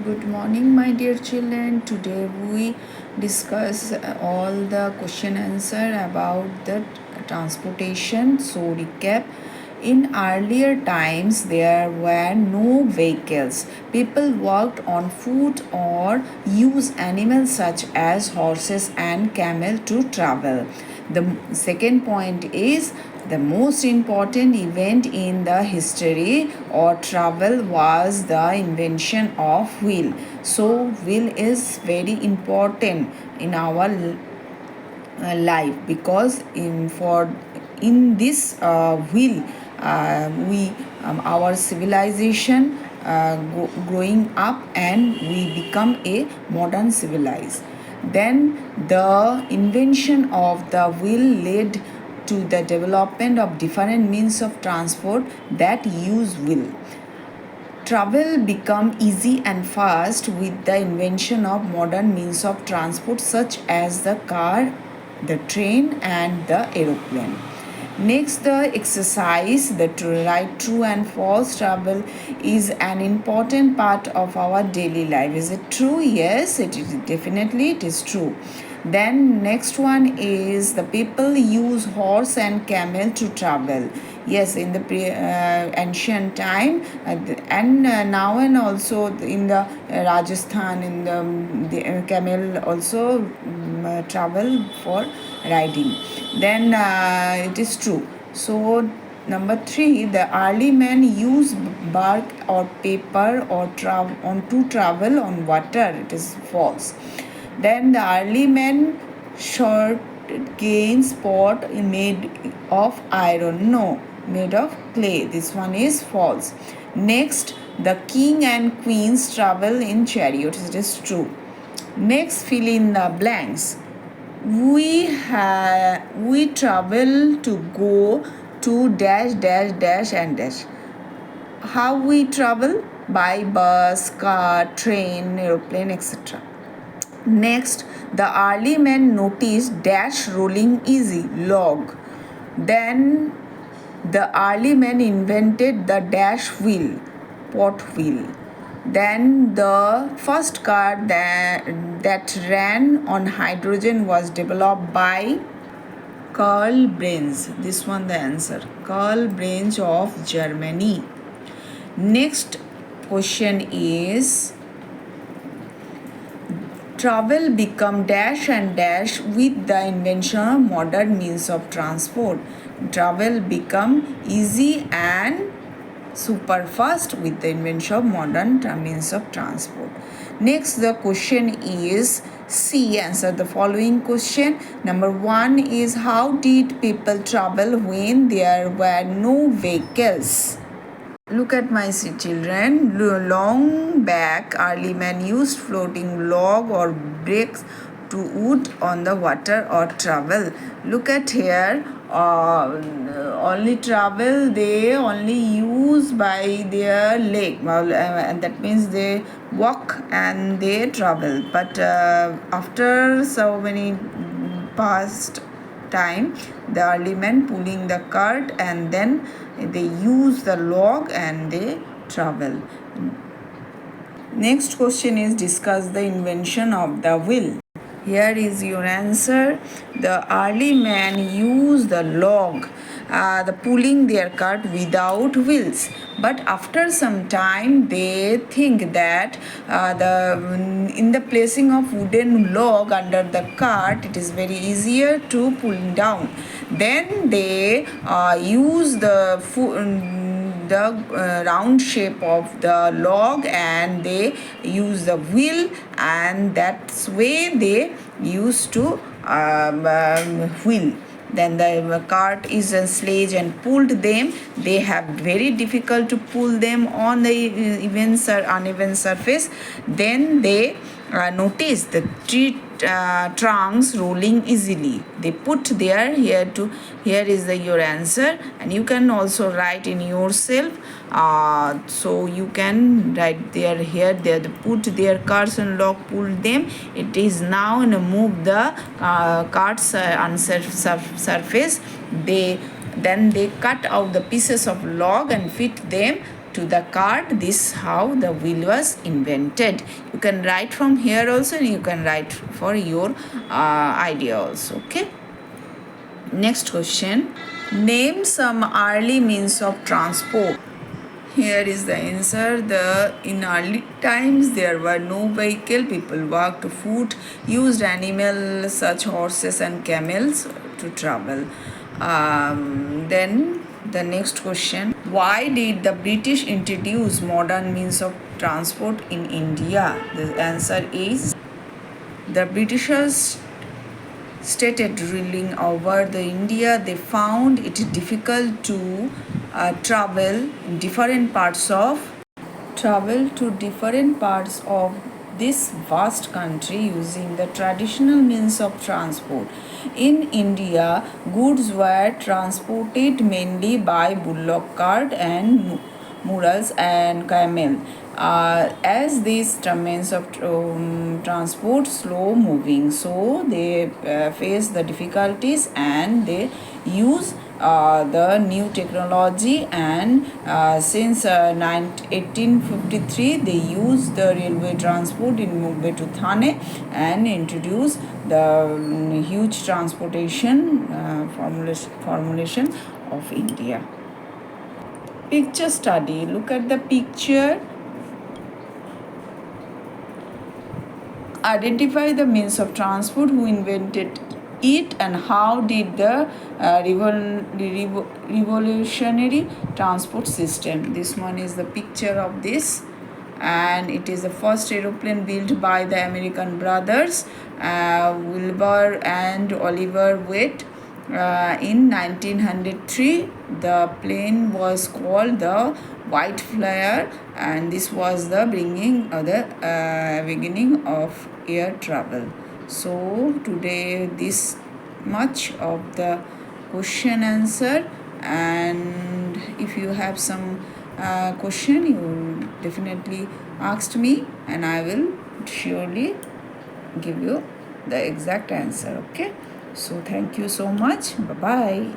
Good morning, my dear children. Today we discuss all the question answer about the transportation. So recap. In earlier times, there were no vehicles. People walked on foot or used animals such as horses and camel to travel. The second point is the most important event in the history or travel was the invention of wheel. So wheel is very important in our life because in this wheel we our civilization growing up and we become a modern civilized. Then the invention of the wheel led to the development of different means of transport that use wheel. Travel became easy and fast with the invention of modern means of transport such as the car, the train, and the aeroplane. Next, the exercise, the right, true, and false travel is an important part of our daily life. Is it true? Yes, it is definitely it is true. Then next one is the people use horse and camel to travel. Yes, in the ancient time and now and also in the Rajasthan in the camel also travel for riding. Then it is true. So number 3, the early men used bark or paper or to travel on water. It is false. Then the early men short gains pot made of iron. No, made of clay. This one is false. Next, the king and queens travel in chariots. It is true. Next, fill in the blanks. We travel to go to dash dash dash and dash. How we travel? By bus, car, train, aeroplane, etc. Next, the early men noticed dash rolling easy log. Then the early men invented the dash wheel, pot wheel. Then the first car that ran on hydrogen was developed by Karl Benz. This one the answer. Karl Benz of Germany. Next question is travel become dash and dash with the invention of modern means of transport. Travel become easy and super fast with the invention of modern means of transport. Next, the question is C. Answer the following question. Number 1 is how did people travel when there were no vehicles? Look at my children. Long back, early men used floating log or bricks to wood on the water or travel. Look at here. Only travel they only use by their leg. Well, and that means they walk and they travel. But after so many past time, the early men pulling the cart and then they use the log and they travel. Next question is discuss the invention of the wheel. Here is your answer. The early man used the log, the pulling their cart without wheels. But after some time, they think that in the placing of wooden log under the cart, it is very easier to pull down. Then they use the round shape of the log and they use the wheel, and that's way they used to wheel. Then the cart is a sledge and pulled them. They have very difficult to pull them on the uneven surface. Then they notice the tree trunks rolling easily. They put there here is your answer, and you can also write in yourself. So you can write there here they put their carts and log pulled them. It is now move the carts on surface. Then they cut out the pieces of log and fit them to the cart. This how the wheel was invented. You can write from here also, and you can write for your idea also. Okay. Next question. Name some early means of transport. Here is the answer. In early times there were no vehicle. People walked to foot, used animals such horses and camels to travel. Then the next question. Why did the British introduce modern means of transport in India? The answer is the Britishers started ruling over the India. They found it difficult to travel to different parts of this vast country using the traditional means of transport. In India, goods were transported mainly by bullock cart and mules and camel. As these means of transport slow moving, so they face the difficulties and they use the new technology, and since 1853 they use the railway transport in Mumbai to Thane and introduce the huge transportation formulation of India. Picture study. Look at the picture. Identify the means of transport, who invented it, and how did the revolutionary transport system. This one is the picture of this, and it is the first aeroplane built by the American brothers Wilbur and Oliver Waite. In 1903, the plane was called the White Flyer, and this was the beginning of air travel. So today this much of the question answer, and if you have some question, you definitely ask me, and I will surely give you the exact answer. Okay. So thank you so much. Bye bye.